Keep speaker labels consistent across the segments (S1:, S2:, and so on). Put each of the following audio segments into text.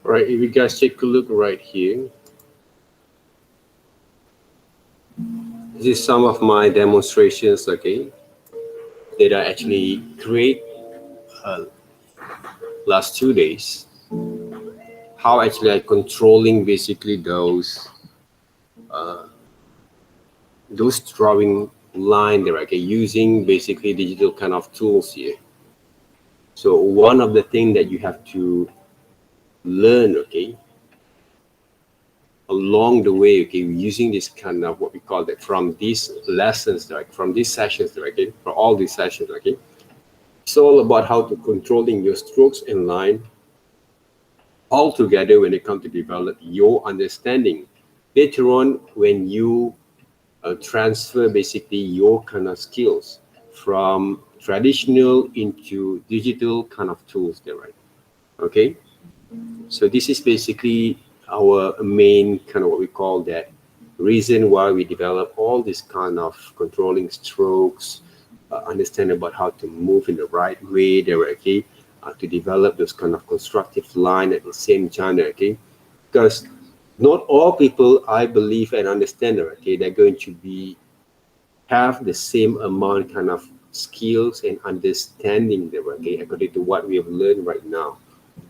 S1: Right, if you guys take a look right here, this is some of my demonstrations, okay, that I actually create uh, last 2 days. How actually I controlling basically those drawing line there, okay, using basically digital kind of tools here. So one of the things that you have to learn, okay, along the way, okay, using this kind of what we call that from these lessons, like from these sessions, okay, for all these sessions, okay, it's all about how to controlling your strokes and line all together when it comes to develop your understanding. Later on, when you transfer basically your kind of skills from traditional into digital kind of tools there, right? Okay. So this is basically our main kind of what we call that reason why we develop all this kind of controlling strokes, understand about how to move in the right way there, okay, to develop those kind of constructive line at the same time, okay, because not all people, I believe and understand, okay, they're going to be have the same amount kind of skills and understanding there, okay, according to what we have learned right now.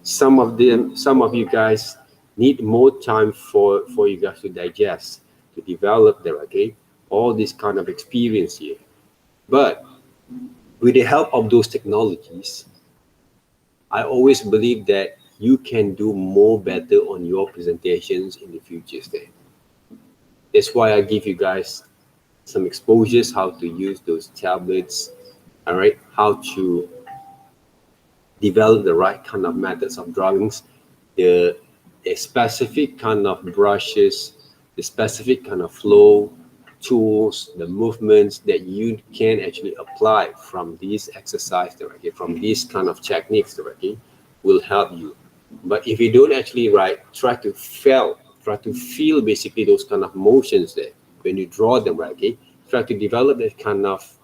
S1: Some of you guys need more time for you guys to digest, to develop there, okay, all this kind of experience here. But with the help of those technologies, I always believe that you can do more better on your presentations in the future state. That's why I give you guys some exposures, how to use those tablets, all right, how to develop the right kind of methods of drawings, the, the specific kind of brushes, the specific kind of flow, tools, the movements that you can actually apply from these exercises directly, from these kind of techniques directly, will help you. But if you don't actually try to feel basically those kind of motions there when you draw them, right? Okay, try to develop that kind of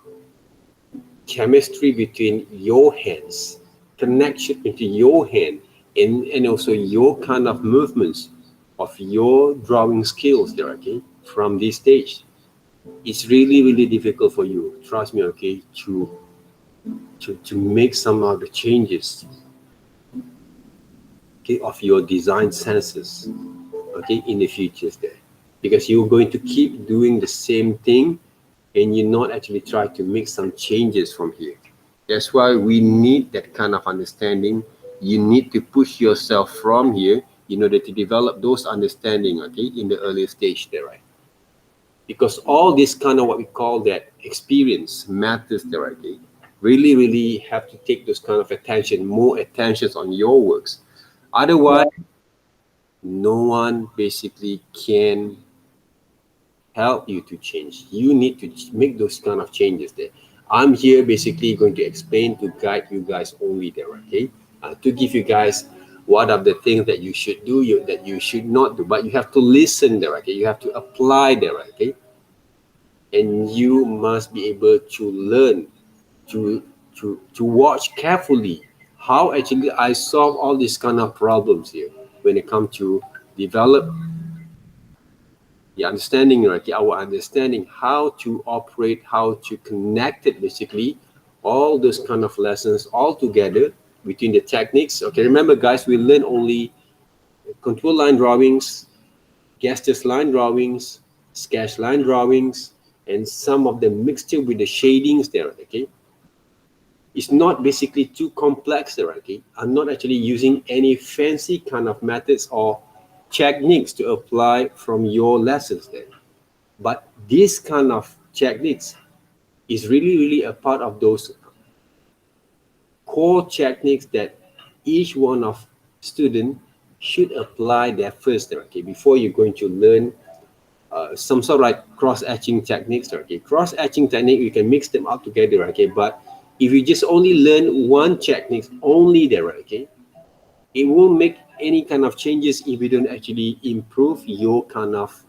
S1: chemistry between your hands, connection between your hand and also your kind of movements of your drawing skills there, okay, from this stage. It's really, really difficult for you, trust me, okay, to make some of the changes, okay, of your design senses, okay, in the futures there. Because you're going to keep doing the same thing and you not actually try to make some changes from here. That's why we need that kind of understanding. You need to push yourself from here in order to develop those understanding, okay, in the earlier stage there, right? Because all this kind of what we call that experience matters there, right? Okay? Really, really have to take those kind of attention, more attentions on your works. Otherwise, no one basically can help you to change. You need to make those kind of changes there. I'm here basically going to explain to guide you guys only there, okay? To give you guys what are the things that you should do, that you should not do, but you have to listen there, okay? You have to apply there, okay? And you must be able to learn, to to watch carefully how actually I solve all these kind of problems here when it comes to develop the understanding, right? Our understanding how to operate, how to connect it, basically, all those kind of lessons all together between the techniques. Okay, remember, guys, we learn only contour line drawings, gestures line drawings, sketch line drawings, and some of the mixture with the shadings there. Okay, it's not basically too complex there. Okay, I'm not actually using any fancy kind of methods or techniques to apply from your lessons there. But this kind of techniques is really, really a part of those core techniques that each one of student should apply their first, okay, before you're going to learn some sort of like cross-etching techniques, okay. Cross-etching technique, you can mix them up together, okay, but if you just only learn one technique only there, okay, it won't make any kind of changes if you don't actually improve your kind of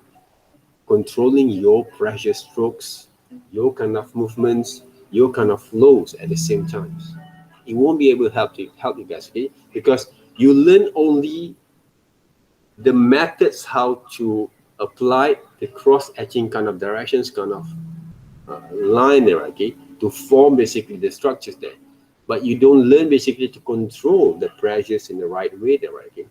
S1: controlling your pressure strokes, your kind of movements, your kind of flows at the same time. It won't be able to help you guys, okay? Because you learn only the methods how to apply the cross-etching kind of directions, kind of line there, okay, to form basically the structures there. But you don't learn basically to control the pressures in the right way there, okay?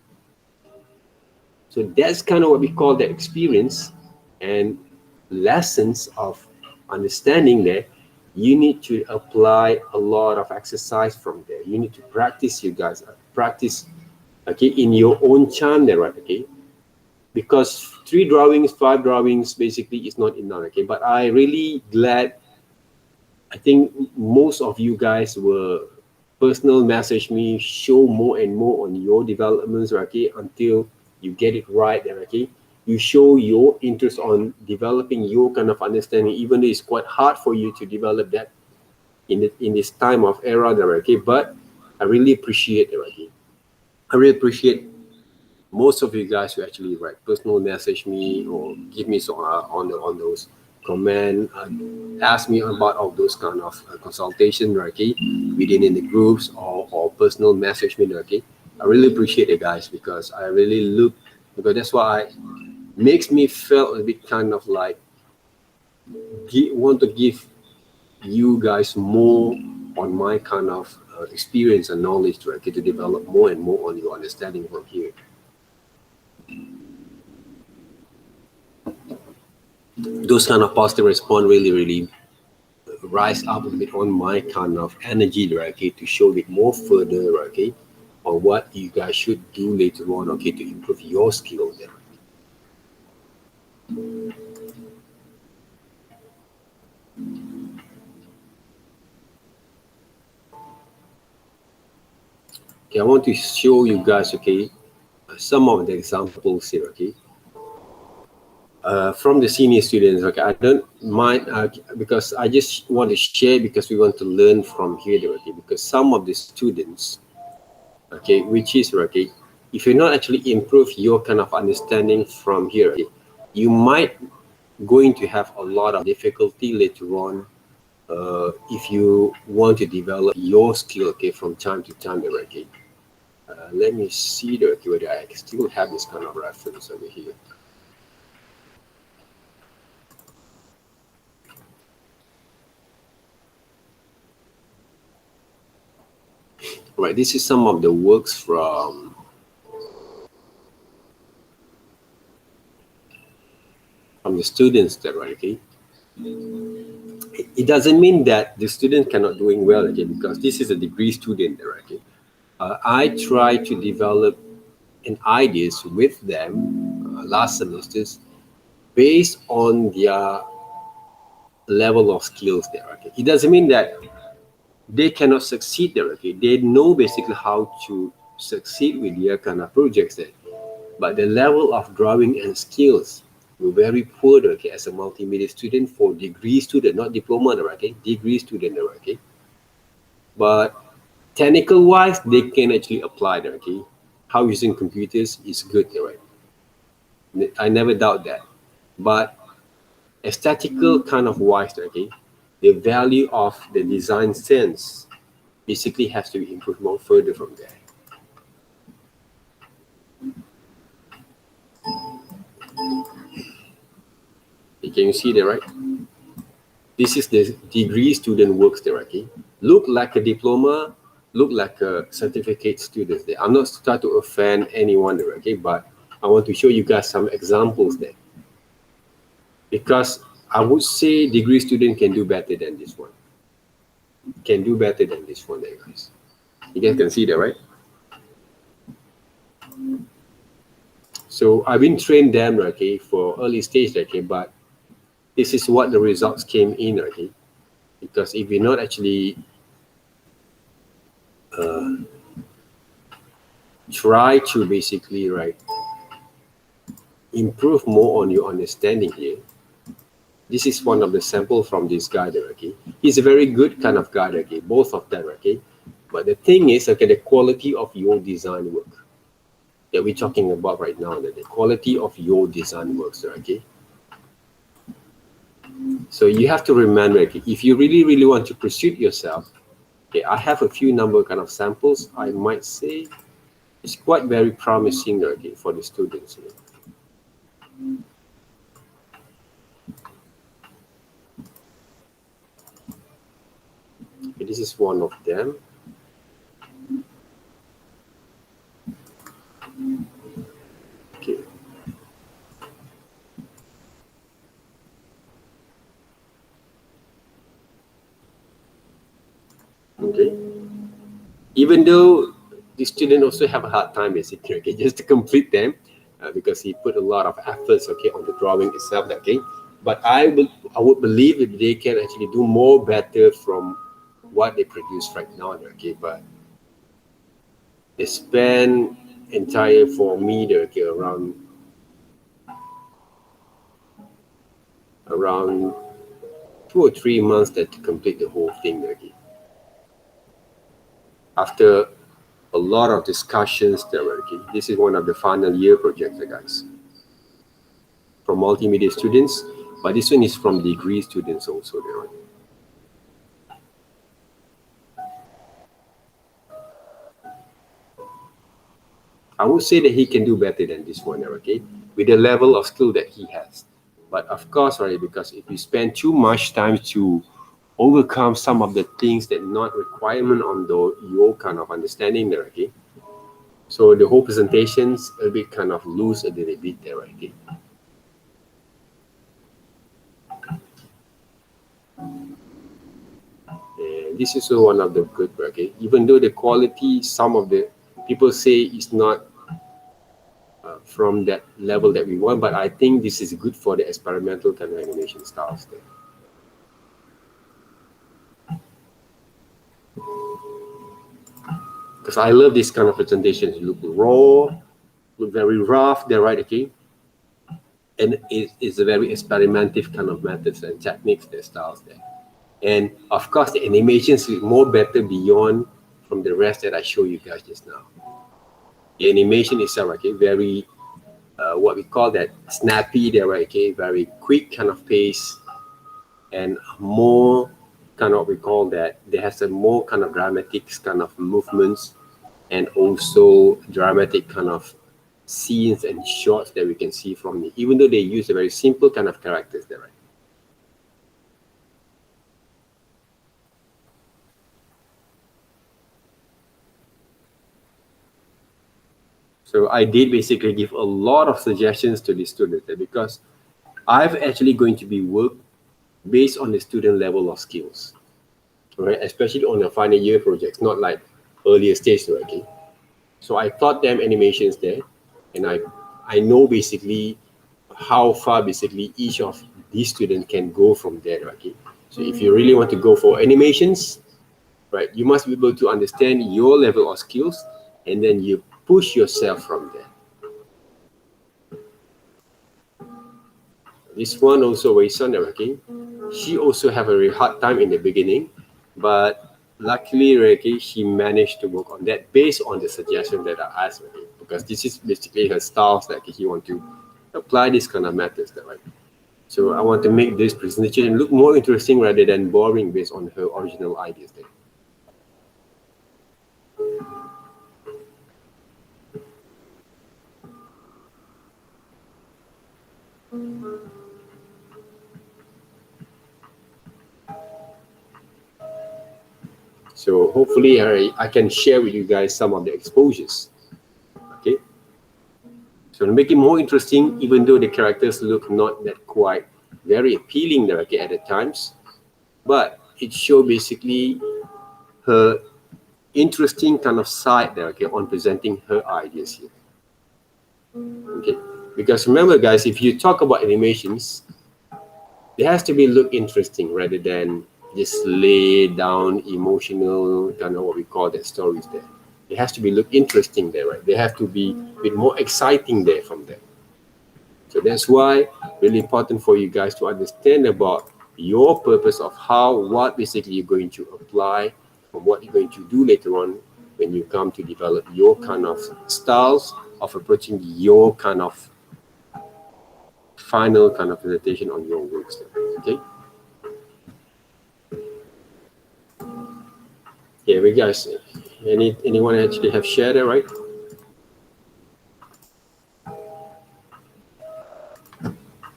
S1: So that's kind of what we call the experience and lessons of understanding there. You need to apply a lot of exercise from there. You need to practice, you guys, practice, okay, in your own time there, right? Okay, because 3 drawings, 5 drawings basically is not enough, okay. But I really glad, I think most of you guys were personal message me, show more and more on your developments, okay, until you get it right there, okay. You show your interest on developing your kind of understanding, even though it's quite hard for you to develop that in this time of era there, okay. But I really appreciate it, okay. I really appreciate most of you guys who actually write personal message me or give me so on those comment, ask me about all those kind of consultation, okay, within in the groups or personal message me, okay. I really appreciate it, guys, because I really look, because that's why makes me feel a bit kind of like want to give you guys more on my kind of experience and knowledge to okay, to develop more and more on your understanding from here. Those kind of positive response really rise up a bit on my kind of energy, okay, to show it more further, okay, on what you guys should do later on, okay, to improve your skill there. Okay, I want to show you guys, okay, some of the examples here, okay, from the senior students. Okay, I don't mind because I just want to share because we want to learn from here, okay, because some of the students, okay, which is okay, if you not actually improve your kind of understanding from here, okay, you might going to have a lot of difficulty later on if you want to develop your skill, okay, from time to time, okay. Let me see okay, whether I still have this kind of reference over here. Right, this is some of the works from the students there, right, okay. It doesn't mean that the student cannot doing well, okay, because this is a degree student there, okay. I try to develop an ideas with them last semesters based on their level of skills there, okay. It doesn't mean that they cannot succeed there, okay. They know basically how to succeed with their kind of projects there, but the level of drawing and skills were very poor, okay, as a multimedia student for degree student, not diploma, okay, degree student, okay. But technical wise, they can actually apply that, okay. How using computers is good, right? I never doubt that. But aesthetical kind of wise, okay, the value of the design sense basically has to be improved more further from there. Can you see that, right? This is the degree student works there, okay? Look like a diploma, look like a certificate student there. I'm not trying to offend anyone there, okay? But I want to show you guys some examples there. Because I would say degree student can do better than this one. Can do better than this one there, guys. You guys can see that, right? So I've been trained them, okay, for early stage, okay, but this is what the results came in, okay? Because if you're not actually try to basically, right, improve more on your understanding here. This is one of the sample from this guy there, okay? He's a very good kind of guy, okay? Both of them, okay? But the thing is, okay, the quality of your design work that we're talking about right now, the quality of your design works, okay? So you have to remember, okay, if you really want to pursue yourself, okay, I have a few number kind of samples. I might say it's quite very promising, okay, for the students. You know? Okay, this is one of them. Okay. Okay. Even though the student also have a hard time basically, okay, just to complete them, because he put a lot of efforts, okay, on the drawing itself, okay. But I would believe that they can actually do more better from what they produce right now, okay. But they spend entire for me, okay, around 2 or 3 months that to complete the whole thing, okay. After a lot of discussions there. Okay, this is one of the final year projects, guys, from multimedia students, but this one is from degree students also there. Right? I would say that he can do better than this one, okay, with the level of skill that he has. But of course, right, because if you spend too much time to overcome some of the things that not requirement on your kind of understanding there, okay, so the whole presentations a bit kind of lose a little bit there, okay. And this is also one of the good, okay, even though the quality, some of the people say is not from that level that we want, but I think this is good for the experimental kind of animation styles there. Because I love this kind of presentations. You look raw, look very rough there, right? Okay, and it's a very experimental kind of methods and techniques, their styles there. And of course, the animations is more better beyond from the rest that I show you guys just now. The animation itself, okay, very what we call that snappy there, right? Okay, very quick kind of pace, and more kind of we call that there has a more kind of dramatic kind of movements, and also dramatic kind of scenes and shots that we can see from it, even though they use a very simple kind of characters there, right? So I did basically give a lot of suggestions to the students there, because I've actually going to be work based on the student level of skills, right? Especially on the final year projects, not like earlier stage, right? Okay. So I taught them animations there, and I know basically how far basically each of these students can go from there. Okay, so if you really want to go for animations, right, you must be able to understand your level of skills, and then you push yourself from there. This one also very son, okay, she also have a very hard time in the beginning, but luckily, okay, she managed to work on that based on the suggestion that I asked, okay, because this is basically her styles that he want to apply this kind of methods, that right. So I want to make this presentation look more interesting rather than boring based on her original ideas there. So hopefully I can share with you guys some of the exposures. Okay. So to make it more interesting, even though the characters look not that quite very appealing there, okay, at the times, but it show basically her interesting kind of side there, okay, on presenting her ideas here. Okay. Because remember guys, if you talk about animations, it has to be look interesting rather than just lay down emotional kind of what we call that stories there. It has to be look interesting there, right? They have to be a bit more exciting there from there. So that's why really important for you guys to understand about your purpose of how, what basically you're going to apply, and what you're going to do later on when you come to develop your kind of styles of approaching your kind of final kind of presentation on your works. Okay. Here we guys. Anyone actually have shared it, right?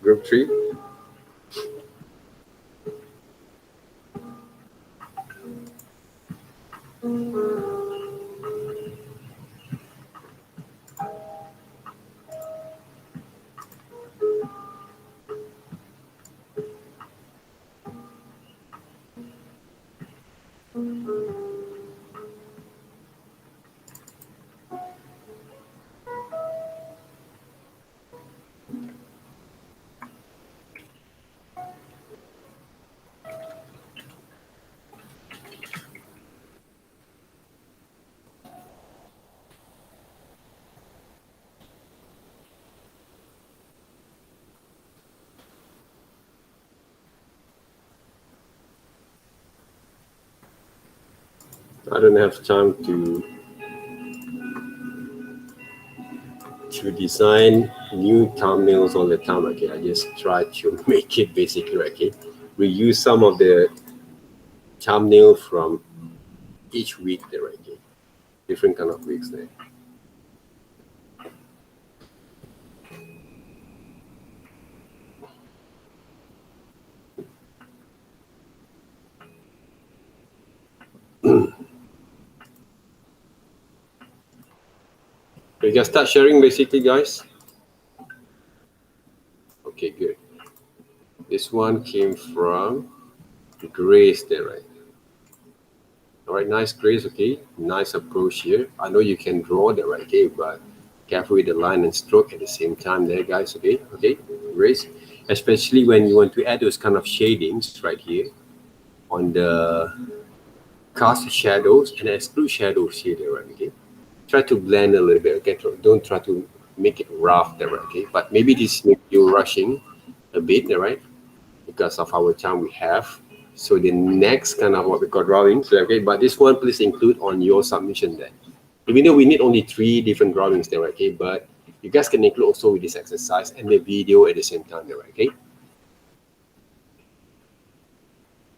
S1: Group 3. I don't have time to to design new thumbnails all the time. Okay, I just try to make it basically. Okay, we use some of the thumbnail from each week there. Okay, different kind of weeks there. We can start sharing basically, guys. Okay, good. This one came from Grace there, right? All right, nice, Grace. Okay, nice approach here. I know you can draw there, right? Okay, but careful with the line and stroke at the same time there, guys. Okay, okay, Grace. Especially when you want to add those kind of shadings right here on the cast shadows and exclude shadows here, there, right? Okay, try to blend a little bit. Okay, don't try to make it rough there, right? Okay, but maybe this makes you rushing a bit, right? Because of our time we have. So the next kind of what we call drawings, okay, but this one please include on your submission there. Even though we need only 3 different drawings there, okay, but you guys can include also with this exercise and the video at the same time there, okay.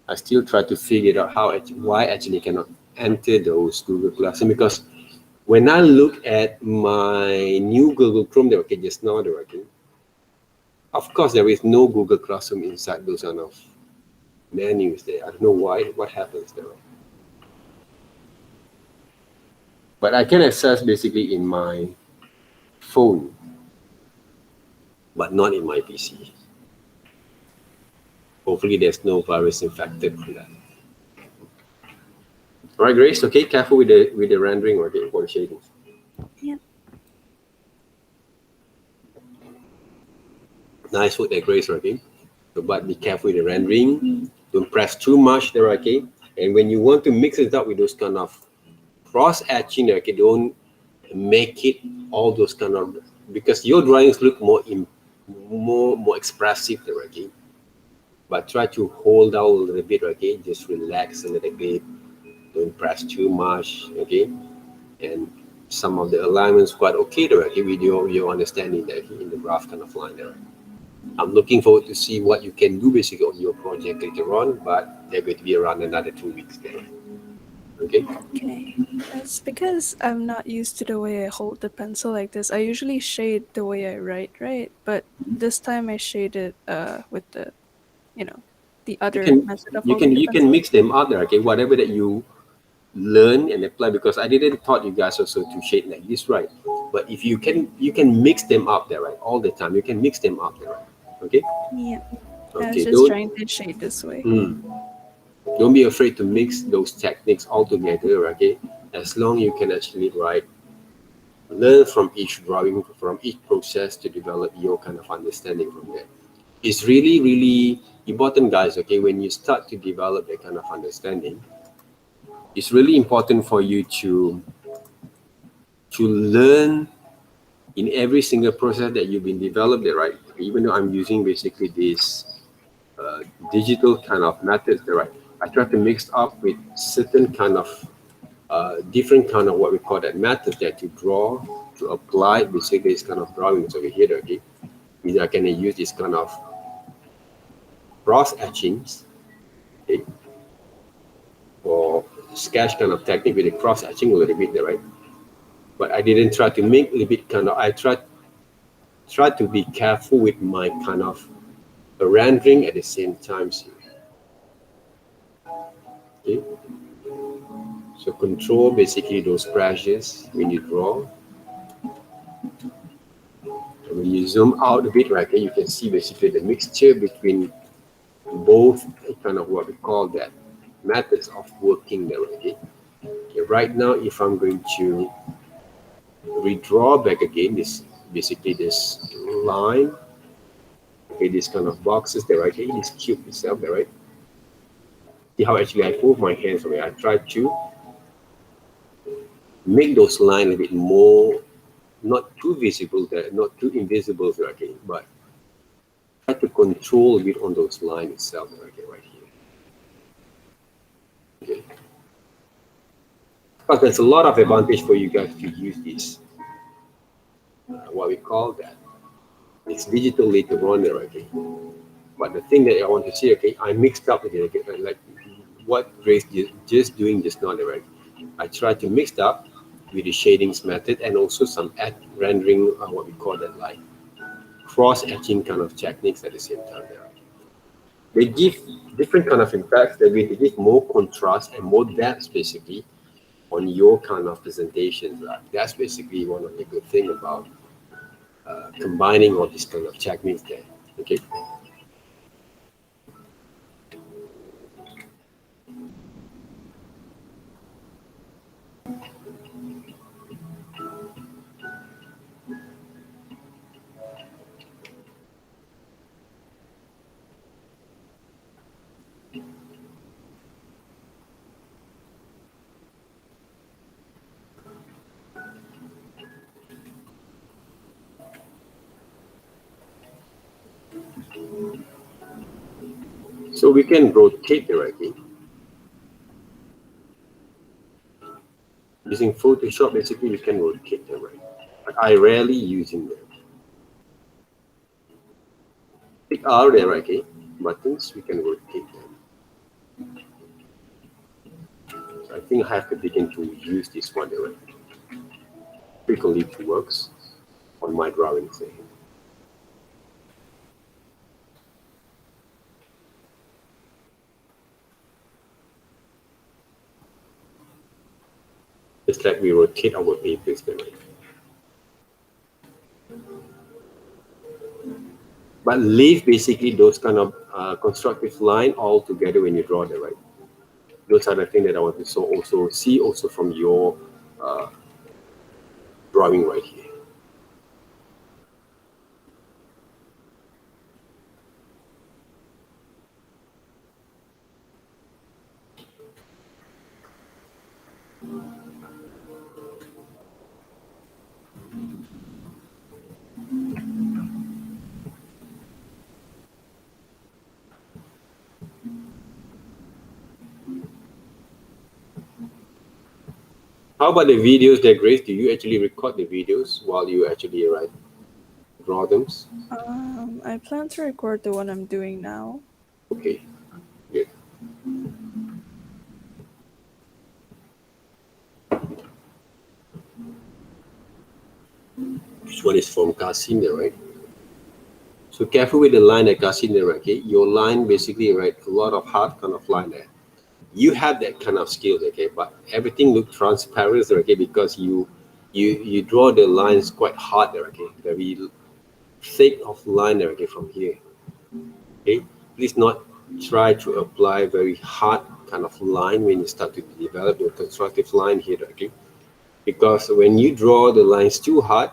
S1: I still try to figure out why actually cannot enter those Google Classroom, because when I look at my new Google Chrome there, okay, just now there, okay, of course there is no Google Classroom inside those kind of menus there. I don't know why, what happens there. But I can access basically in my phone, but not in my PC. Hopefully there's no virus infected for that. All right, Grace, okay, careful with the rendering or the shading.
S2: Yep.
S1: Nice work there, Grace, okay? So, but be careful with the rendering. Don't press too much there, okay? And when you want to mix it up with those kind of cross etching, okay, don't make it all those kind of, because your drawings look more expressive there, okay? But try to hold out a little bit, okay? Just relax a little bit. Don't press too much, okay? And some of the alignments quite okay there, okay? With your understanding there in the rough kind of line there. I'm looking forward to see what you can do basically on your project later on, but they're going to be around another 2 weeks there. Okay?
S2: Okay. It's because I'm not used to the way I hold the pencil like this. I usually shade the way I write, right? But this time I shaded with the, the other method of holding the
S1: You can
S2: pencil.
S1: mix them up there, okay? Whatever that you learn and apply, because I didn't taught you guys also to shade like this, right? But if you can mix them up there, right? All the time, you can mix them up there, right? Okay?
S2: Yeah. I was
S1: Okay,
S2: just trying to shade this way.
S1: don't be afraid to mix those techniques all together, okay? As long you can actually learn from each drawing, from each process to develop your kind of understanding from there. It's really, really important, guys, okay? When you start to develop that kind of understanding, it's really important for you to learn in every single process that you've been developed, right? Even though I'm using basically this digital kind of methods, right? I try to mix up with certain kind of different kind of what we call that methods that to draw, to apply basically this kind of drawings over here, okay? Means I can use this kind of cross etchings, okay? Or sketch kind of technique with the cross etching a little bit there, right? But I didn't try to make a little bit kind of, I tried to be careful with my kind of rendering at the same time. Okay? So control basically those brushes when you draw. And when you zoom out a bit, right, you can see basically the mixture between both kind of what we call that methods of working there. Okay? Okay, right now, if I'm going to redraw back again, this basically this line, okay, this kind of boxes there, right? Okay, this cube itself there, right? See how actually I move my hands away. I try to make those lines a bit more, not too visible there, not too invisible there, okay, but try to control a bit on those lines itself, okay, right here. Okay. But there's a lot of advantage for you guys to use this. what we call that. It's digital later on there, okay? But the thing that I want to say, okay, I mixed up again, okay, like what Grace just doing just now, right? I tried to mix up with the shadings method and also some rendering, what we call that, like cross-etching kind of techniques at the same time there. They give different kind of impacts. They give more contrast and more depth basically on your kind of presentations. Right? That's basically one of the good thing about combining all these kind of techniques there. Okay. So we can rotate directly. Using Photoshop, basically you can rotate them, right? But I rarely using them. Pick our there, okay? Buttons, we can rotate them. So I think I have to begin to use this one there, right? Frequently it works on my drawing thing. It's like we rotate our papers there, right? But leave basically those kind of constructive line all together when you draw them, right? Those are the things that I want to also see also from your drawing right here. How about the videos there, Grace? Do you actually record the videos while you actually draw them?
S2: I plan to record the one I'm doing now.
S1: Okay, good. This one is from Kasim there, right? So careful with the line that Kasim there, right? Okay, your line basically, right, a lot of hard kind of line there. You have that kind of skill, okay, but everything look transparent, okay, because you draw the lines quite hard there, okay, very thick of line there, okay, from here. Okay, please not try to apply very hard kind of line when you start to develop your constructive line here, okay, because when you draw the lines too hard,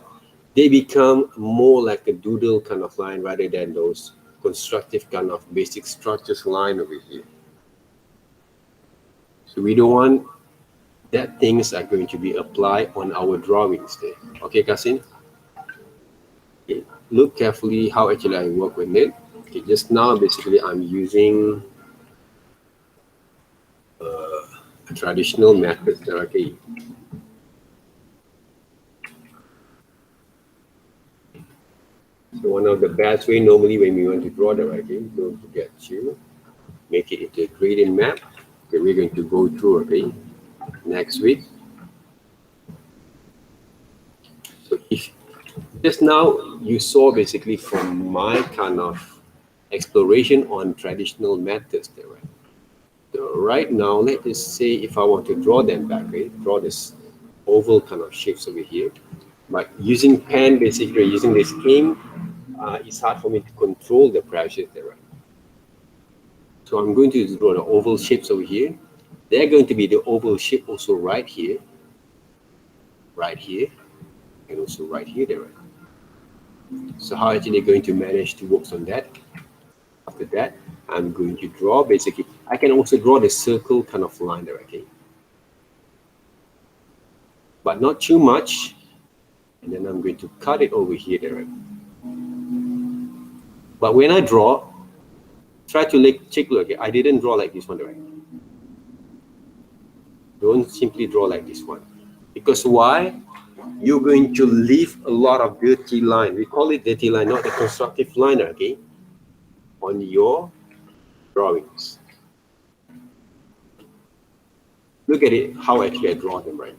S1: they become more like a doodle kind of line rather than those constructive kind of basic structures line over here. So we don't want that things are going to be applied on our drawings there. Okay, Kasin? Okay. Look carefully how actually I work with it. Okay, just now basically I'm using a traditional method there, okay. So one of the best way normally when we want to draw the writing, don't forget to make it into a gradient map. Okay, we're going to go through, okay, next week. So if just now you saw basically from my kind of exploration on traditional methods there, right? So right now, let us say if I want to draw them back, right? Draw this oval kind of shapes over here. But using pen, basically using this ink, it's hard for me to control the pressure there, right? So I'm going to draw the oval shapes over here. They're going to be the oval shape also right here, and also right here, there, right? So how actually going to manage to work on that? After that, I'm going to draw basically. I can also draw the circle kind of line there, okay? But not too much. And then I'm going to cut it over here there, right? But when I draw, try to take a look. Okay? I didn't draw like this one, right? Don't simply draw like this one. Because why? you're going to leave a lot of dirty line. We call it dirty line, not the constructive line, okay, on your drawings. Look at it, how actually I draw them, right?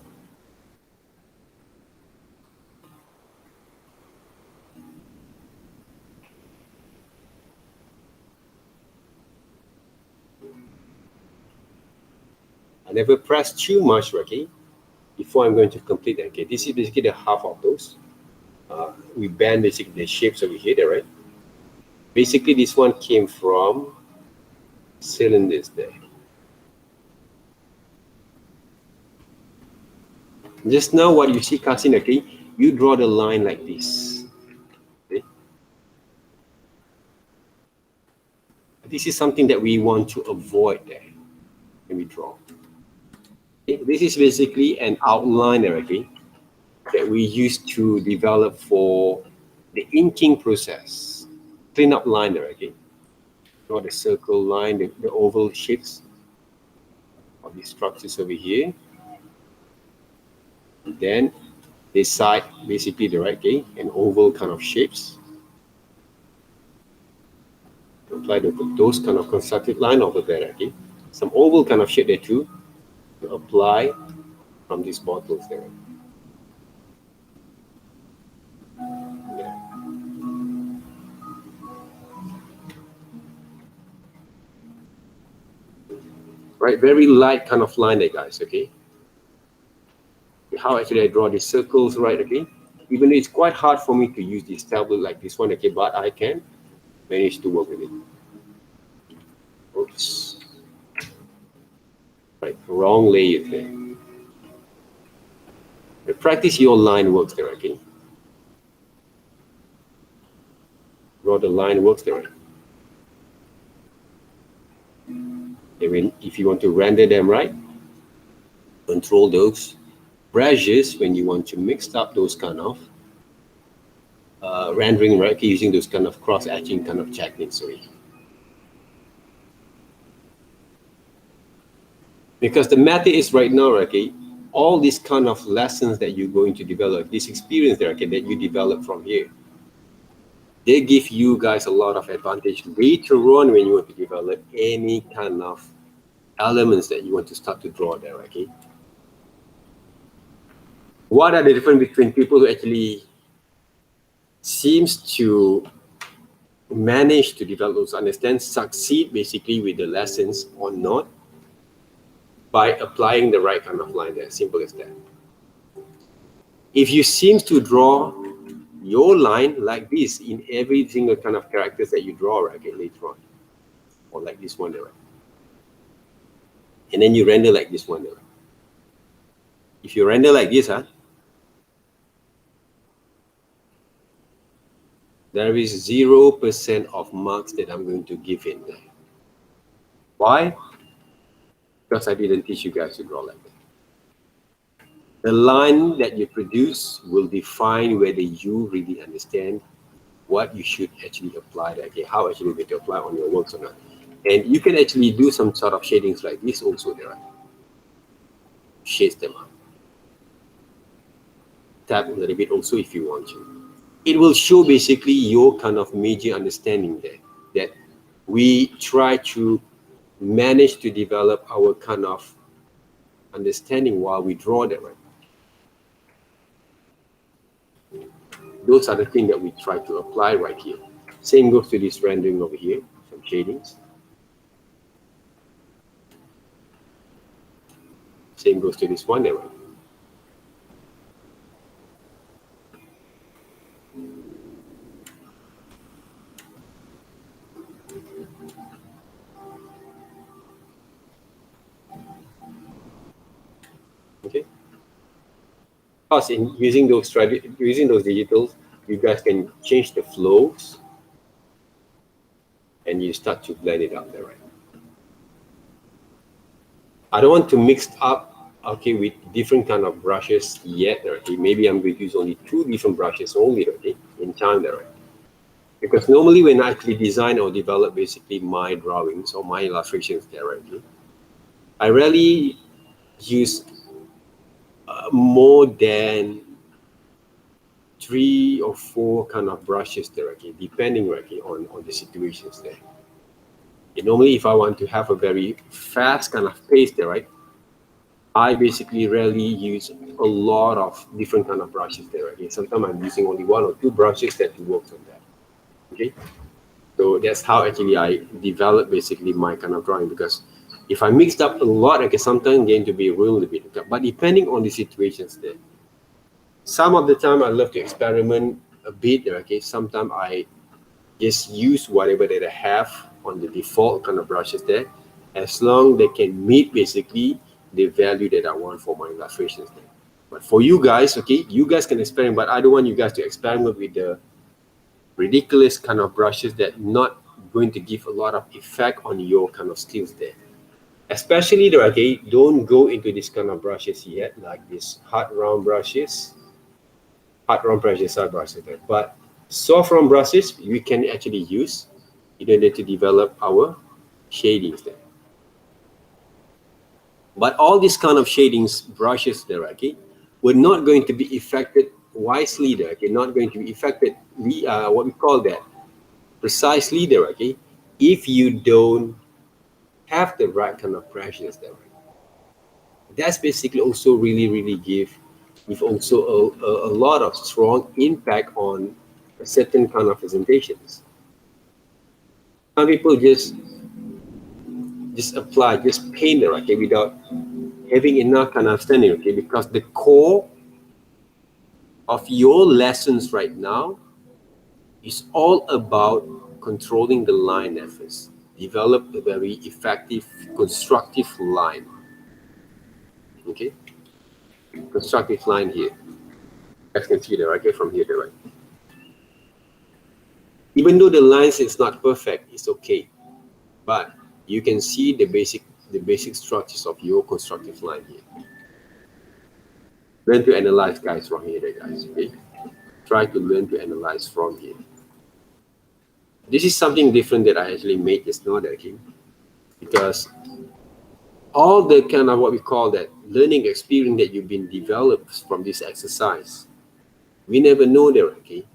S1: I never press too much, okay, before I'm going to complete that. Okay, this is basically the half of those. We bend basically the shapes over here, right? Basically, this one came from cylinders there. Just now, what you see, Kasin, okay, you draw the line like this. Okay? This is something that we want to avoid there when we draw. Okay? This is basically an outliner, okay, that we use to develop for the inking process. Cleanup liner, okay. Draw the circle line, the oval shapes of these structures over here. And then this side, basically the right, okay, an oval kind of shapes. Apply those kind of constructive line over there, okay. Some oval kind of shape there too, to apply from these bottles there. Yeah. Right, very light kind of line there, guys, okay. How actually I draw these circles, right, okay. Even though it's quite hard for me to use this tablet like this one, okay, but I can manage to work with it. Oops. Right, wrong layer there. Practice your line works there, okay. Draw the line works there. If you want to render them right, control those brushes when you want to mix up those kind of rendering, right? Using those kind of cross-hatching kind of techniques, sorry. Because the method is right now, okay, all these kind of lessons that you're going to develop, this experience there, okay, that you develop from here, they give you guys a lot of advantage later on when you want to develop any kind of elements that you want to start to draw there, okay? What are the difference between people who actually seems to manage to develop those understands, succeed basically with the lessons or not, by applying the right kind of line there, simple as that. If you seem to draw your line like this in every single kind of characters that you draw, right, okay, later on, or like this one there, right? And then you render like this one there. If you render like this, there is 0% of marks that I'm going to give in there. Why? Because I didn't teach you guys to draw like that. The line that you produce will define whether you really understand what you should actually apply, okay, how actually you to apply on your works or not. And you can actually do some sort of shadings like this also there, right? Shades them up. Tap a little bit also if you want to. It will show basically your kind of major understanding there, that we try to manage to develop our kind of understanding while we draw that, right? Those are the things that we try to apply right here. Same goes to this rendering over here, some shadings. Same goes to this one there, right? Okay. Plus, in using those digitals, you guys can change the flows, and you start to blend it up there, right? I don't want to mix up, okay, with different kind of brushes yet, okay? Maybe I'm going to use only 2 different brushes only, okay, in time there, right? Because normally when I actually design or develop basically my drawings or my illustrations there, right, I rarely use more than 3 or 4 kind of brushes there, okay, depending, okay, on the situations there. And normally, if I want to have a very fast kind of pace there, right, I basically rarely use a lot of different kind of brushes there, okay. Sometimes I'm using only 1 or 2 brushes that works on that, okay. So that's how actually I develop basically my kind of drawing, because if I mixed up a lot, okay, sometimes it's going to be really bit, okay? But depending on the situations there, some of the time I love to experiment a bit, okay. Sometimes I just use whatever that I have on the default kind of brushes there, as long they can meet basically the value that I want for my illustrations there. But for you guys, okay, you guys can experiment, but I don't want you guys to experiment with the ridiculous kind of brushes that not going to give a lot of effect on your kind of skills there. Especially the, okay, don't go into this kind of brushes yet, like this hard round brushes, hard brushes there. But soft round brushes we can actually use in order to develop our shadings there. But all these kind of shadings brushes there, okay, we're not going to be affected wisely there, okay, not going to be affected, what we call that, precisely there, okay, if you don't have the right kind of brushes there. That's basically also really give also a lot of strong impact on a certain kind of presentations. Some people just apply, just paint it, okay, without having enough kind of understanding, okay, because the core of your lessons right now is all about controlling the line efforts. Develop a very effective, constructive line. Okay, constructive line here. As you can see there, right, from here to right. Even though the lines is not perfect, it's okay, but you can see the basic structures of your constructive line here. Learn to analyze, guys, from here, guys. Okay, try to learn to analyze from here. This is something different that I actually made just now, okay, because all the kind of what we call that learning experience that you've been developed from this exercise, we never know that, okay,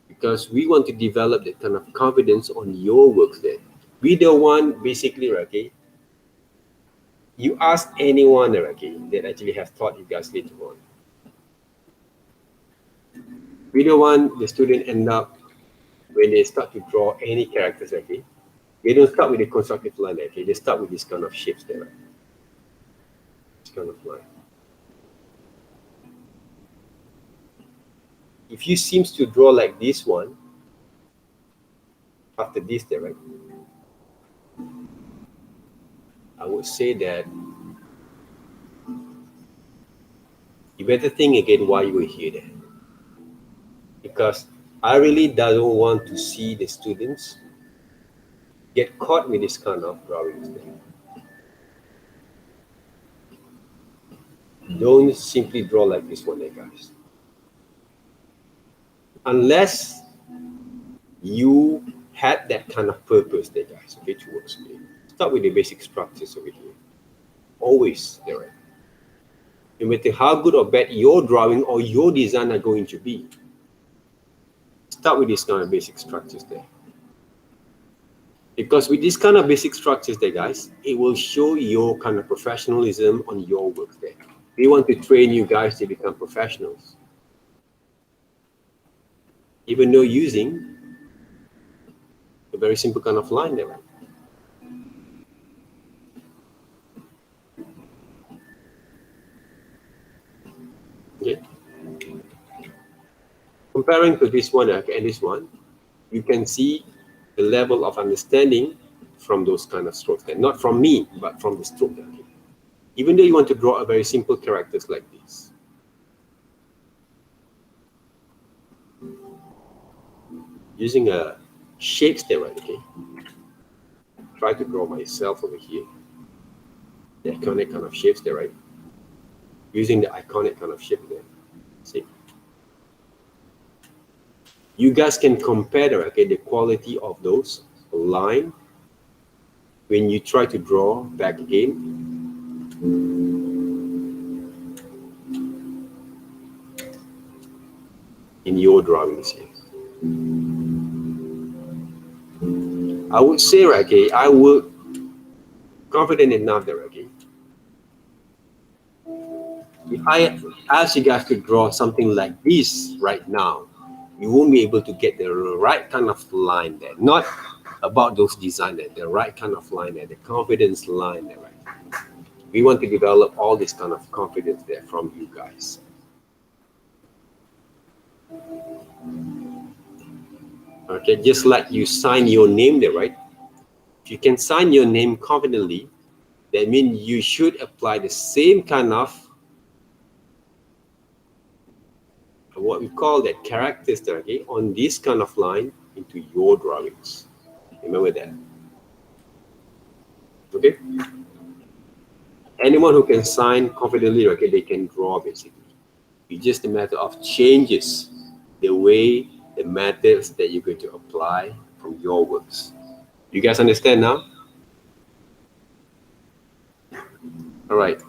S1: because we want to develop that kind of confidence on your work there. We don't want basically, okay, you ask anyone, okay, that actually has taught you guys later on. We don't want the student end up when they start to draw any characters, okay, they don't start with the constructive line, okay, they start with this kind of shapes there, right? This kind of line. If you seems to draw like this one, after this there, right, I would say that you better think again why you were here there. Because I really don't want to see the students get caught with this kind of drawings there. Don't simply draw like this one there, guys. Unless you had that kind of purpose there, guys, okay, to work. Start with the basic structures over here. Always there, right? No matter how good or bad your drawing or your design are going to be, start with this kind of basic structures there. Because with this kind of basic structures there, guys, it will show your kind of professionalism on your work there. We want to train you guys to become professionals. Even though using a very simple kind of line there. Okay. Comparing to this one and this one, you can see the level of understanding from those kind of strokes there. Not from me, but from the stroke there. Okay. Even though you want to draw a very simple characters like this. Using a shapes there, right, okay? Try to draw myself over here. The iconic kind of shapes there, right? Using the iconic kind of shape there. See? You guys can compare, okay, the quality of those line when you try to draw back again. in your drawings here. I would say, okay, I would confident enough there, okay. If I ask you guys to draw something like this right now, you won't be able to get the right kind of line there. Not about those design there, the right kind of line there, the confidence line there, right? We want to develop all this kind of confidence there from you guys. Okay, just like you sign your name there, right? If you can sign your name confidently, that means you should apply the same kind of what we call that characters there, okay, on this kind of line into your drawings. Remember that. Okay? Anyone who can sign confidently, okay, they can draw basically. It's just a matter of changes the way, the methods that you're going to apply from your works. You guys understand now? All right.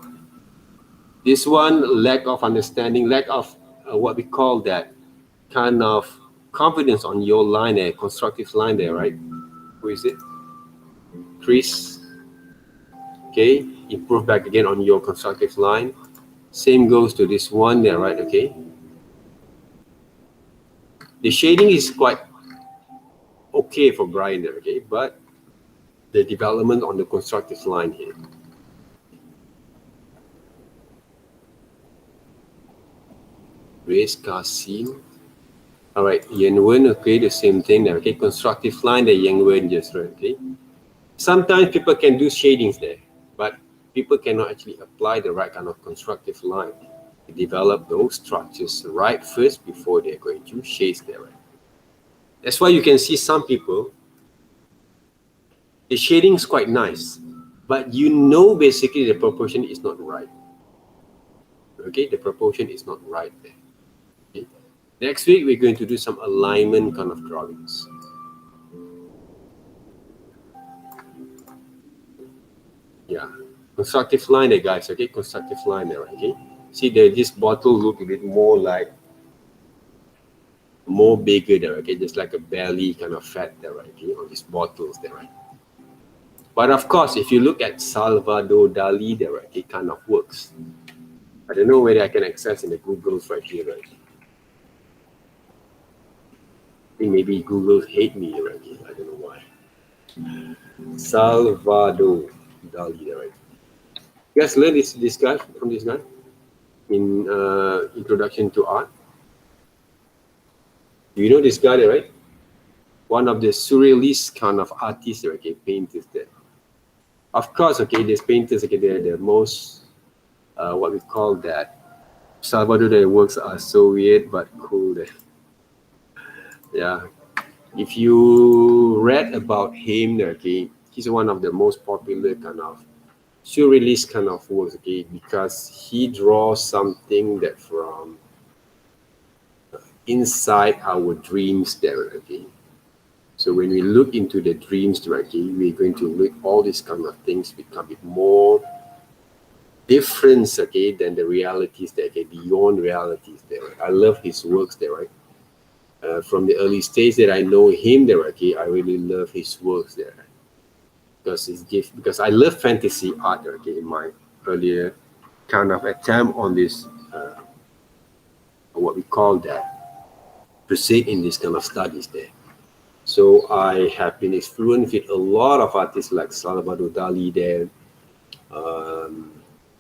S1: This one, lack of understanding, lack of what we call that kind of confidence on your line there, constructive line there, right? Who is it? Chris. Okay, improve back again on your constructive line. Same goes to this one there, right? Okay. The shading is quite okay for Brian there, okay, but the development on the constructive line here. Race Kasim. All right, Yen Wen, okay, the same thing there, okay, constructive line there, Yen Wen just right, okay. Sometimes people can do shadings there, but people cannot actually apply the right kind of constructive line. They develop those structures right first before they're going to shade there, right? That's why you can see some people, the shading is quite nice, but you know basically the proportion is not right. Okay, the proportion is not right there. Okay. Next week, we're going to do some alignment kind of drawings. Yeah, constructive line there, guys. Okay, constructive line there. Okay, see there, this bottle look a bit more like more bigger there. Okay, just like a belly kind of fat there, right? Okay, on these bottles there, right? But of course, if you look at Salvador Dali there, right, it kind of works. I don't know whether I can access in the Googles right here, right? I think maybe Google hate me right here. I don't know why. Salvador Dali there, right? You guys learn this guy from this guy in Introduction to Art. You know this guy there, right? One of the surrealist kind of artists, okay, painters there. Of course, okay, these painters, okay, they're the most, what we call that, Salvador Dali works are so weird but cool there. Yeah. If you read about him there, okay, he's one of the most popular kind of surrealist kind of works, okay, because he draws something that from inside our dreams there, okay. So when we look into the dreams directly, we're going to look all these kind of things become a bit more different, okay, than the realities there, okay, beyond realities there. Right? I love his works there, right? From the early stage that I know him there, okay, I really love his works there. Because I love fantasy art, okay, in my earlier kind of attempt on this, what we call that, proceed in this kind of studies there. So I have been influenced with a lot of artists like Salvador Dali there.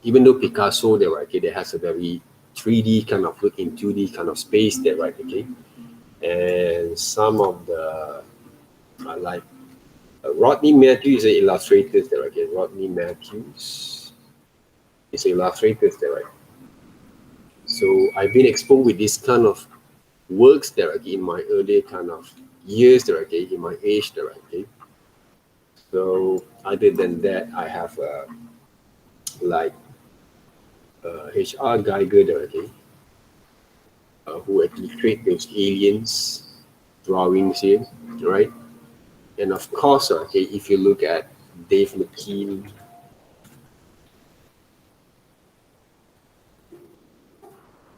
S1: Even though Picasso there, right, okay, there has a very 3D kind of look in 2D kind of space there, right, okay. And some of the like Rodney Matthews is an illustrator there, okay. Rodney Matthews is an illustrator there, right. So I've been exposed with this kind of works there, okay, in my early kind of years there, okay, in my age there, okay. So other than that, I have like H.R. Geiger there, okay, who actually create those aliens drawings here, right? And of course, okay, if you look at Dave McKean,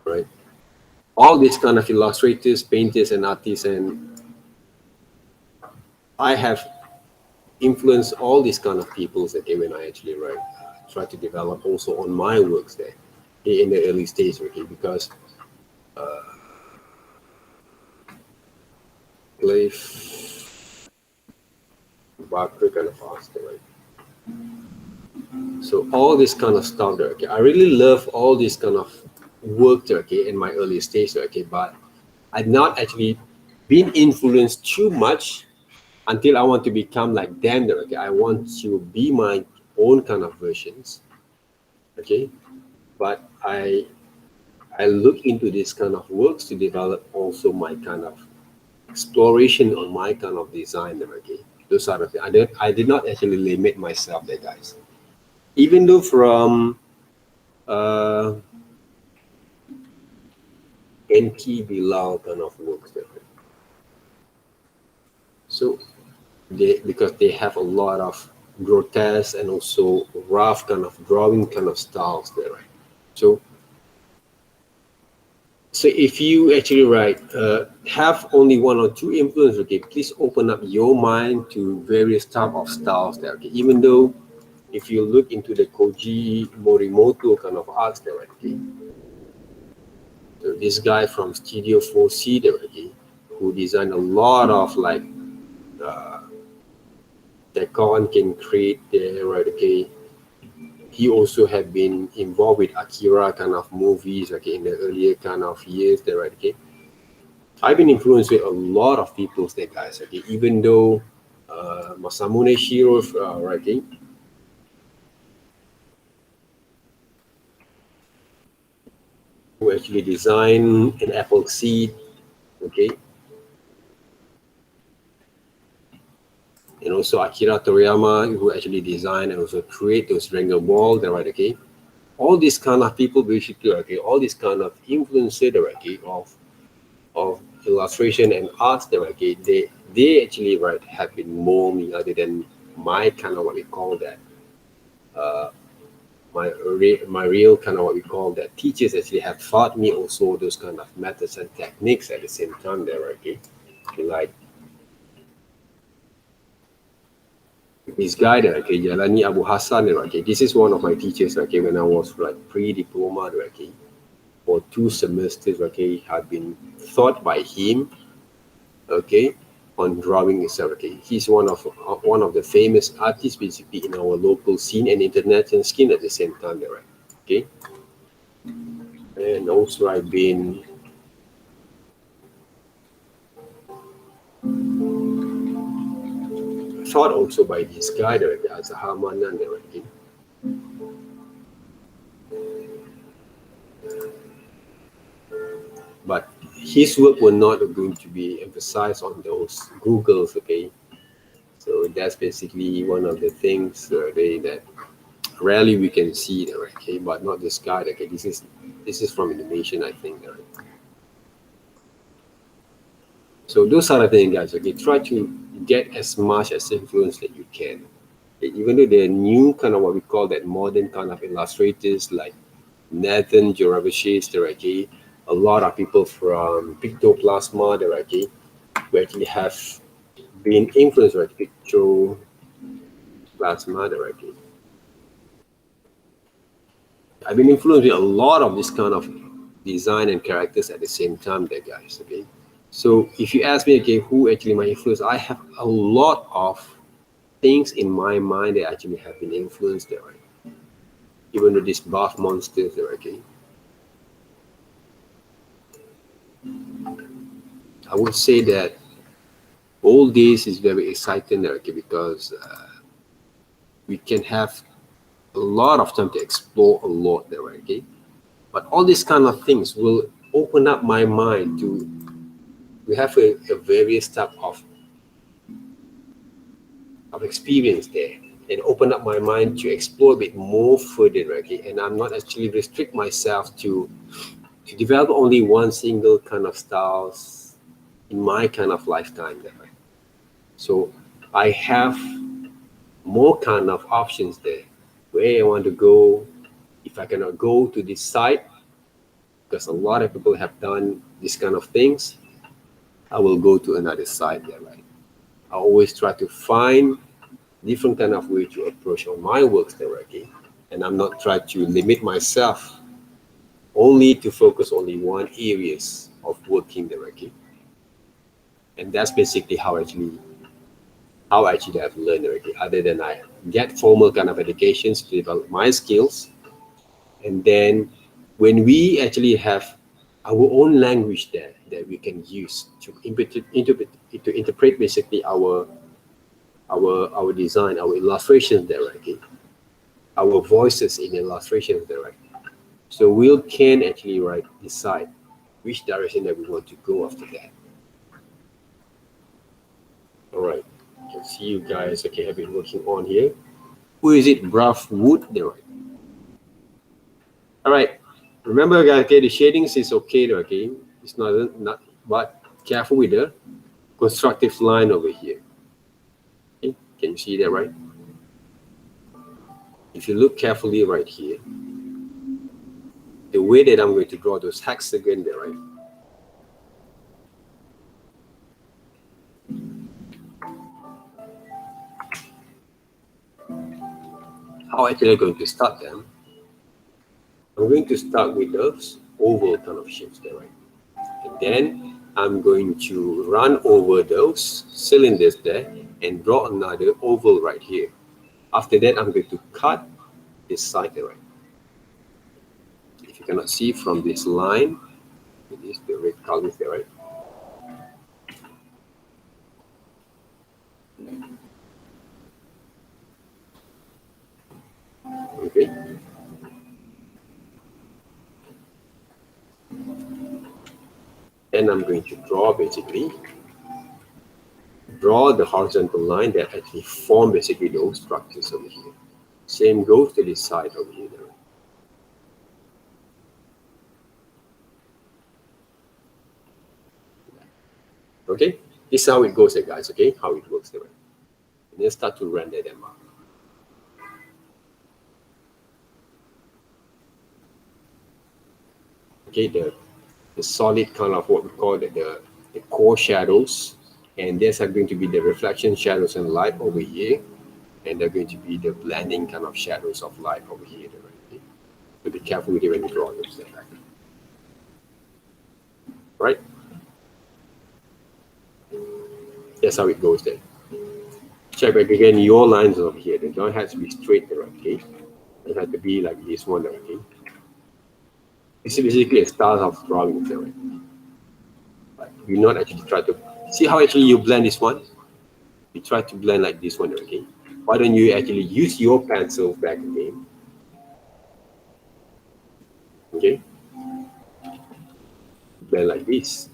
S1: right? all these kind of illustrators, painters, and artists, and I have influenced all these kind of peoples that when I actually write, try to develop also on my works there in the early stage, okay, because Leif Barker kind of asked, right? So all this kind of stuff there, okay, I really love all this kind of work there, okay, in my early stage there, okay, but I've not actually been influenced too much until I want to become like them there, okay. I want to be my own kind of versions, okay, but I look into this kind of works to develop also my kind of exploration on my kind of design there, okay. Those are the things. I did not actually limit myself there, guys. Even though from uh, NT Bilal kind of works there. So because they have a lot of grotesque and also rough kind of drawing kind of styles there, right? So if you actually write, have only one or two influence, okay, please open up your mind to various type of styles there, okay. Even though if you look into the Koji Morimoto kind of arts there, okay, so this guy from Studio 4C there, okay, who designed a lot of like that Kawan can create there, right, okay. He also had been involved with Akira kind of movies, okay, in the earlier kind of years there, right, okay. I've been influenced with a lot of people's there, guys, okay, even though Masamune Shiro, right, okay, who actually designed an apple seed, okay, and also Akira Toriyama, who actually designed and also create those Dragon Ball, right, okay. All these kind of people basically, okay, all these kind of influencer, okay, of illustration and arts, okay, they actually, right, have been more me other than my kind of what we call that, my real kind of what we call that teachers actually have taught me also those kind of methods and techniques at the same time there, okay. Like this guy there, okay, Jalani Abu Hassan, okay, this is one of my teachers, okay, when I was like pre-diploma, okay, for 2 semesters, okay, had been taught by him, okay, on drawing itself, okay. He's one of the famous artists basically in our local scene and international scene at the same time there, right, okay. And also I've been taught also by this guy there, as a Hamanan there, okay. But his work were not going to be emphasized on those Googles, okay. So that's basically one of the things that rarely we can see there, okay. But not this guy, okay. This is from Indonesian, I think, right? So those are the things, guys, okay. Try to get as much as influence that you can. Okay? Even though they're new kind of what we call that modern kind of illustrators like Nathan Joravicius, okay. A lot of people from Pictoplasma, okay, who actually have been influenced by Pictoplasma, okay. I've been influenced with a lot of this kind of design and characters at the same time there, guys, okay. So if you ask me, okay, who actually my influence, I have a lot of things in my mind that actually have been influenced there, right? Even though these buff monsters there, okay. I would say that all this is very exciting there, okay, because we can have a lot of time to explore a lot there, right, okay. But all these kind of things will open up my mind to we have a various type of experience there and open up my mind to explore a bit more further, okay. And I'm not actually restrict myself to develop only one single kind of styles in my kind of lifetime there, right? So I have more kind of options there where I want to go. If I cannot go to this site, because a lot of people have done these kind of things, I will go to another side there, right? I always try to find different kind of way to approach on my works there, okay? And I'm not trying to limit myself only to focus only one areas of working there, okay? And that's basically how actually I've learned already, other than I get formal kind of educations to develop my skills. And then when we actually have our own language there that we can use to interpret basically our design, our illustrations there, okay? Our voices in illustrations there, right? So we can actually decide which direction that we want to go after that. All right, I can see you guys, okay, have been working on here. Who is it? Rough wood there, right? All right, remember guys, okay, the shadings is okay there, okay? It's not, but careful with the constructive line over here. Okay? Can you see that, right? If you look carefully right here, the way that I'm going to draw those hexagon there, right? How actually I'm going to start them? I'm going to start with those oval kind of shapes there, right? And then I'm going to run over those cylinders there and draw another oval right here. After that, I'm going to cut this side there, right? If you cannot see from this line, it is the red colors there, right? Okay. And I'm going to draw the horizontal line that actually form basically those structures over here. Same goes to this side over here. Okay, this is how it goes, guys. Okay, how it works there. And then start to render them out. Okay, the solid kind of what we call the core shadows, and these are going to be the reflection shadows and light over here, and they're going to be the blending kind of shadows of light over here. Right? So be careful with it when you draw those. Right? That's how it goes then. Check back again your lines over here. They don't have to be straight there, okay? It has to be like this one, okay? This is basically a style of drawing there. But you not actually try to see how actually you blend this one. You try to blend like this one, okay? Why don't you actually use your pencil back again? Okay? Blend like this.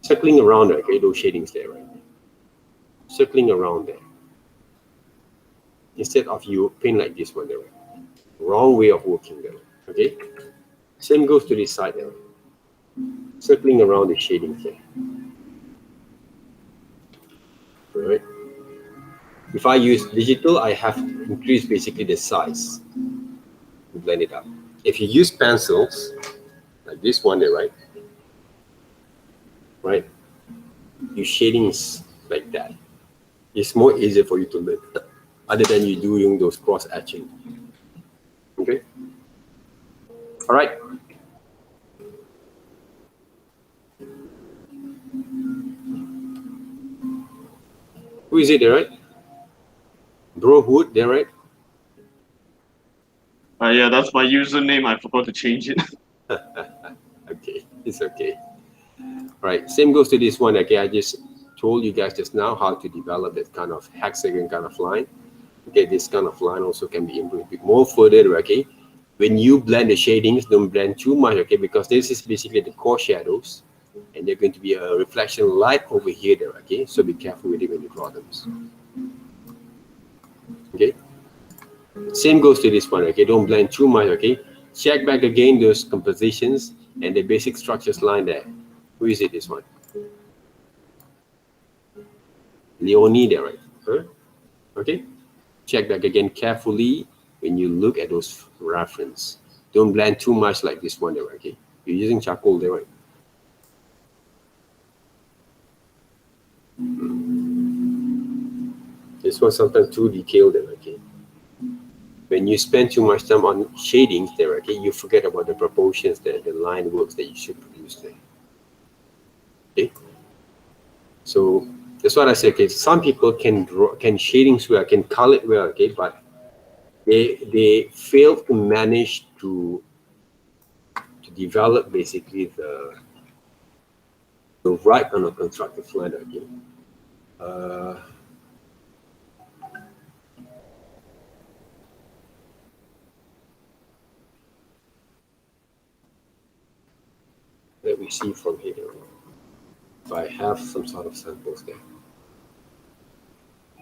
S1: Circling around, okay, those shadings there, right? Circling around there. Instead of you paint like this one there, right? Wrong way of working there, okay? Same goes to this side there. Circling around the shadings there. All right. If I use digital, I have to increase basically the size to blend it up. If you use pencils, like this one there, right? Right? Your shadings like that. It's more easier for you to learn, other than you doing those cross etching. Okay. All right. Who is it there, right? Browood there, right?
S3: Yeah, that's my username. I forgot to change it.
S1: Okay, it's okay. All right, same goes to this one. Okay, I just told you guys just now how to develop that kind of hexagon kind of line. Okay, this kind of line also can be improved a bit more further. Okay, when you blend the shadings, don't blend too much. Okay, because this is basically the core shadows, and they're going to be a reflection light over here. There, okay, so be careful with it when you draw them. Okay. Same goes to this one, okay? Don't blend too much, okay? Check back again those compositions and the basic structures line there. Who is it, this one? Leonie there, right? Huh? Okay? Check back again carefully when you look at those reference. Don't blend too much like this one there, okay? You're using charcoal there, right? This was sometimes too detailed there, okay? When you spend too much time on shadings there, okay, you forget about the proportions there, the line works that you should produce there. Okay? So that's what I say, okay, some people can draw, can shadings well, can color it well, okay, but they fail to manage to develop basically the right kind of constructive line, okay. Let me see from here if I have some sort of samples there.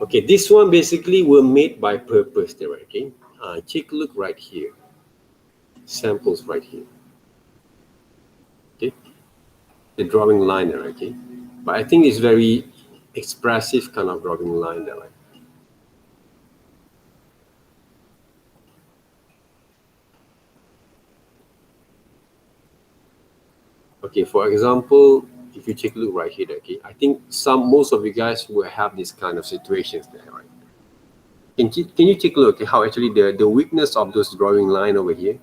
S1: Okay, this one basically were made by purpose there, okay. Take a look right here. Samples right here. Okay, the drawing line there, okay. But I think it's very expressive kind of drawing line there, right? Okay, for example, if you take a look right here, okay, I think most of you guys will have this kind of situations there, right? Can you take a look at how actually the weakness of those drawing line over here,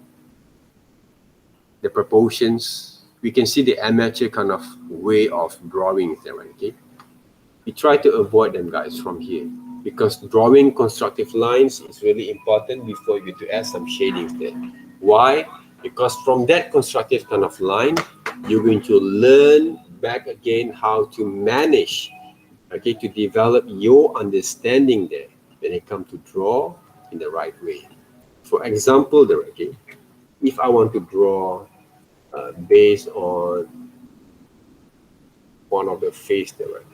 S1: the proportions, we can see the amateur kind of way of drawing there, right? Okay, we try to avoid them, guys, from here, because drawing constructive lines is really important before you to add some shadings there. Why? Because from that constructive kind of line, you're going to learn back again how to manage, okay, to develop your understanding there when it comes to draw in the right way. For example, there, okay, if I want to draw based on one of the face there, right?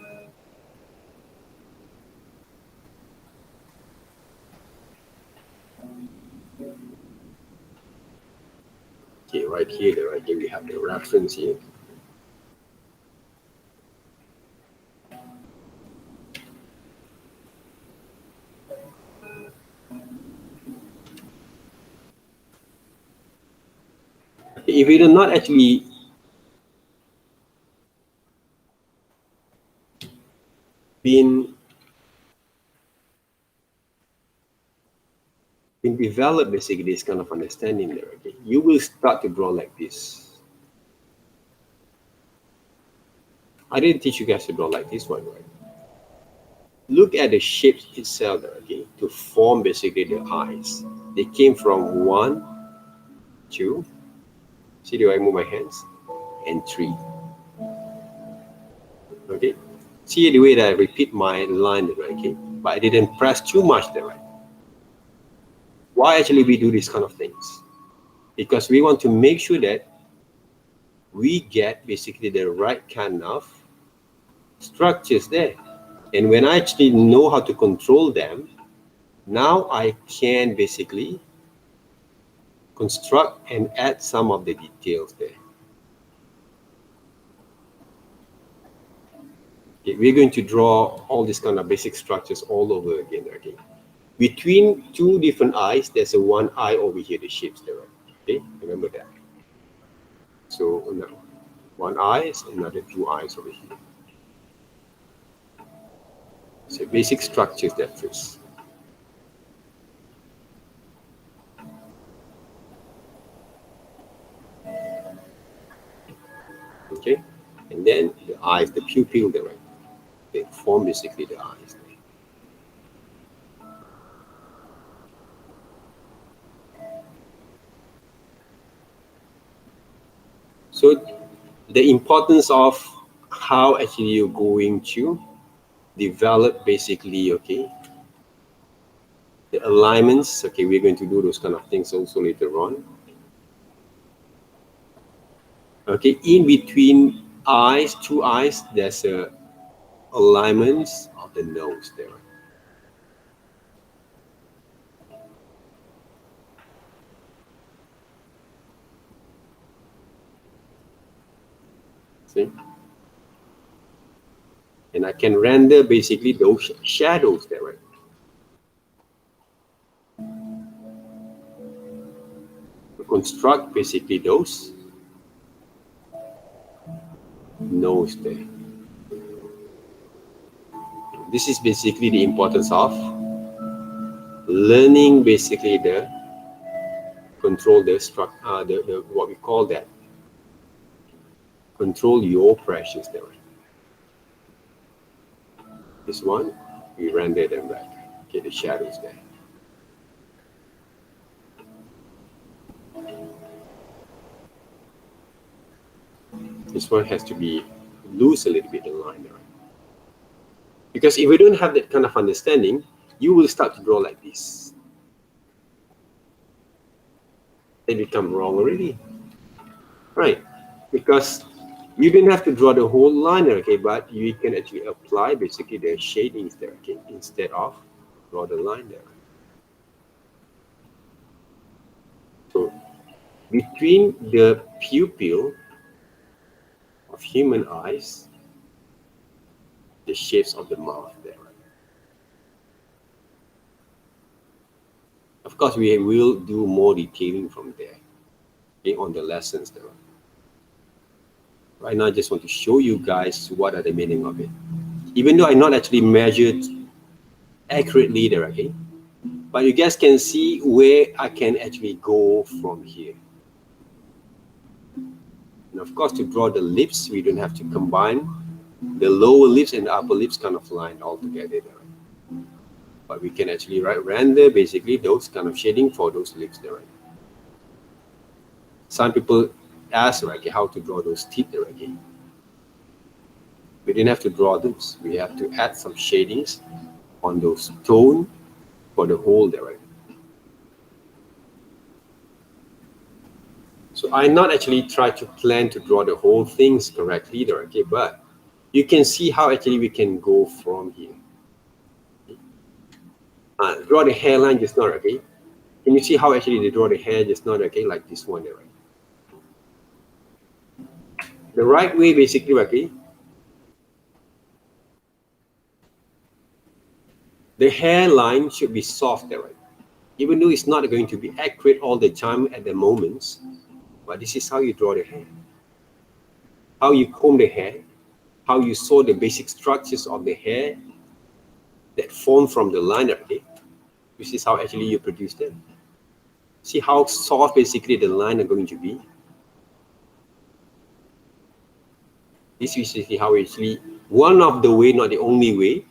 S1: Okay, right here, there, okay, we have the reference here. If we do not actually been developed basically this kind of understanding there, okay, you will start to draw like this. I didn't teach you guys to draw like this one, right? Look at the shapes itself there, okay, to form basically the eyes. They came from 1, 2, see the way I move my hands, and 3. Okay, see the way that I repeat my line there, okay, but I didn't press too much there, right? Why actually we do these kind of things? Because we want to make sure that we get basically the right kind of structures there. And when I actually know how to control them, now I can basically construct and add some of the details there. Okay, we're going to draw all these kind of basic structures all over again. Okay, between two different eyes, there's a one eye over here, the shapes there. Okay, remember that. So now, one eye is another 2 eyes over here. So basic structures that fits. Okay, and then the eyes, the pupil there, right? They form basically the eyes. So the importance of how actually you're going to develop basically, okay, the alignments. Okay, we're going to do those kind of things also later on. Okay, in between eyes, 2 eyes, there's a alignments of the nose there. See? And I can render basically those shadows there, right? To construct basically those nose there. This is basically the importance of learning basically the control the what we call that. Control your pressures there. This one, we render them back. Okay, the shadows there. This one has to be loose a little bit in line there. Because if you don't have that kind of understanding, you will start to draw like this. They become wrong already. Right? Because you don't have to draw the whole line, okay, but you can actually apply basically the shadings there, okay, instead of draw the line there. So between the pupil of human eyes, the shapes of the mouth there. Of course, we will do more detailing from there, okay, on the lessons there. Right now, I just want to show you guys what are the meaning of it. Even though I not actually measured accurately there, okay, but you guys can see where I can actually go from here. And of course, to draw the lips, we don't have to combine the lower lips and the upper lips kind of line all together there. But we can actually render basically those kind of shading for those lips there. Some people ask, okay, how to draw those teeth there again. We didn't have to draw those. We have to add some shadings on those tone for the whole there. So I not actually try to plan to draw the whole things correctly there, okay, but you can see how actually we can go from here. Draw the hairline just not, okay. Can you see how actually they draw the hair just not, okay, like this one there, right? The right way basically, okay, the hairline should be soft there, right? Even though it's not going to be accurate all the time at the moments, but this is how you draw the hair. How you comb the hair, how you saw the basic structures of the hair that form from the line, okay? This is how actually you produce them. See how soft basically the line are going to be. This is basically how actually one of the way, not the only way,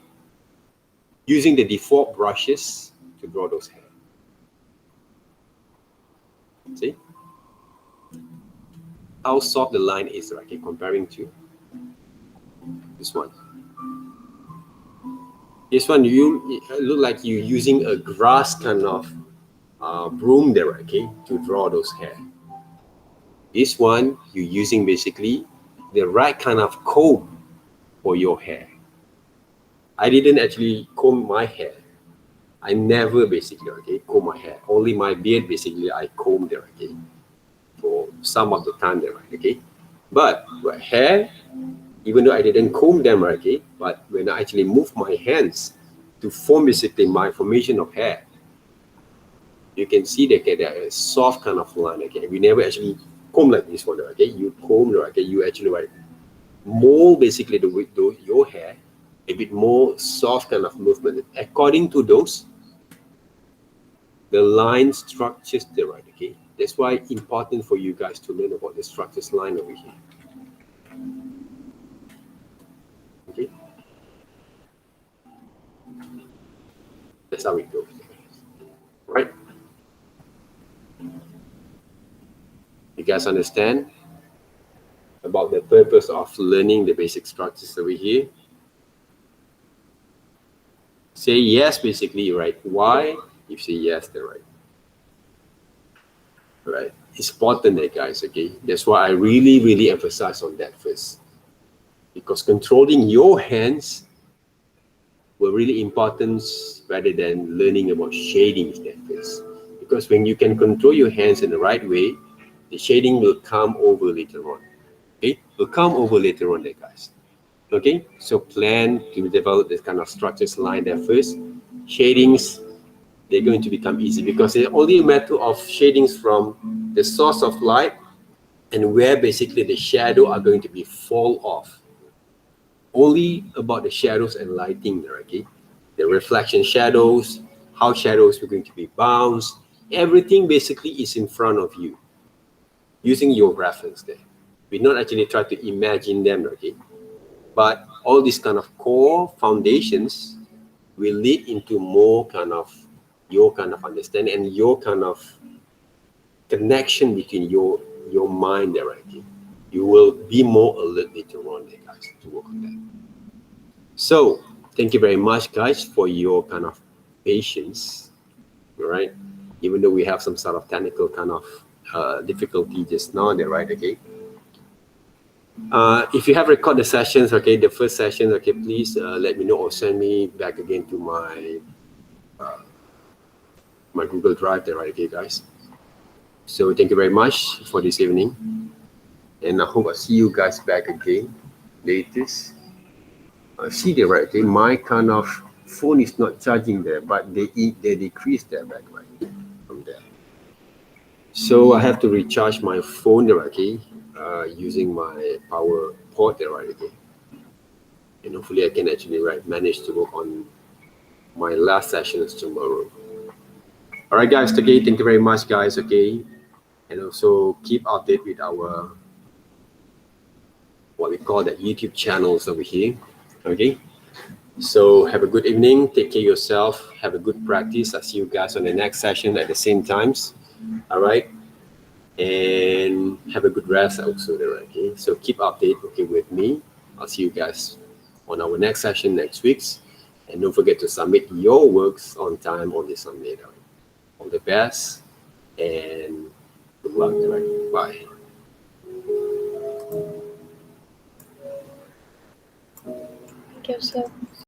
S1: using the default brushes to draw those hair. See how soft the line is, okay, comparing to this one. This one, you look like you're using a grass kind of broom there, okay, to draw those hair. This one, you're using basically the right kind of comb for your hair. I didn't actually comb my hair. I never basically, okay, comb my hair. Only my beard basically I comb there, okay, for some of the time there, okay. But hair, even though I didn't comb them, okay, but when I actually move my hands to form basically my formation of hair, you can see that okay, there is soft kind of line, okay. We never actually comb like this one, okay. You comb, okay, you actually like mold basically your hair a bit more soft kind of movement according to those the line structures there, right, okay. That's why it's important for you guys to learn about the structures line over here. Okay, that's how it goes, right? You guys understand about the purpose of learning the basic structures over here? Say yes, basically, right? Why? You say yes, they're right. Right? It's important there, guys, okay? That's why I really emphasize on that first. Because controlling your hands were really important rather than learning about shading that first. Because when you can control your hands in the right way, the shading will come over later on. Okay? Will come over later on there, guys. Okay? So plan to develop this kind of structures line there first. Shadings, they're going to become easy because it's only a matter of shadings from the source of light and where basically the shadow are going to be fall off. Only about the shadows and lighting, okay? The reflection shadows, how shadows are going to be bounced, everything basically is in front of you, using your reference there. We not actually try to imagine them, okay? But all these kind of core foundations will lead into more kind of your kind of understanding and your kind of connection between your mind there, right? You will be more alert later on there, guys, to work on that. So thank you very much, guys, for your kind of patience, all right? Even though we have some sort of technical kind of difficulty just now there, right? Okay. If you have recorded the sessions, okay, the first session, okay, please let me know or send me back again to my my Google Drive there, right? Okay, guys. So thank you very much for this evening, and I hope I see you guys back again latest. See there, right? Okay, my kind of phone is not charging there, but they decrease there back right from there. So I have to recharge my phone there, okay, using my power port there, right? Okay, and hopefully I can actually manage to work on my last sessions tomorrow. All right, guys. Okay, thank you very much, guys. Okay, and also keep update with our what we call the YouTube channels over here. Okay. So have a good evening. Take care of yourself. Have a good practice. I'll see you guys on the next session at the same times. All right. And have a good rest also there. Okay. So keep update, okay, with me. I'll see you guys on our next session next week. And don't forget to submit your works on time on the Sunday. All the best and good luck. Right? Bye.
S4: Thank you, sir.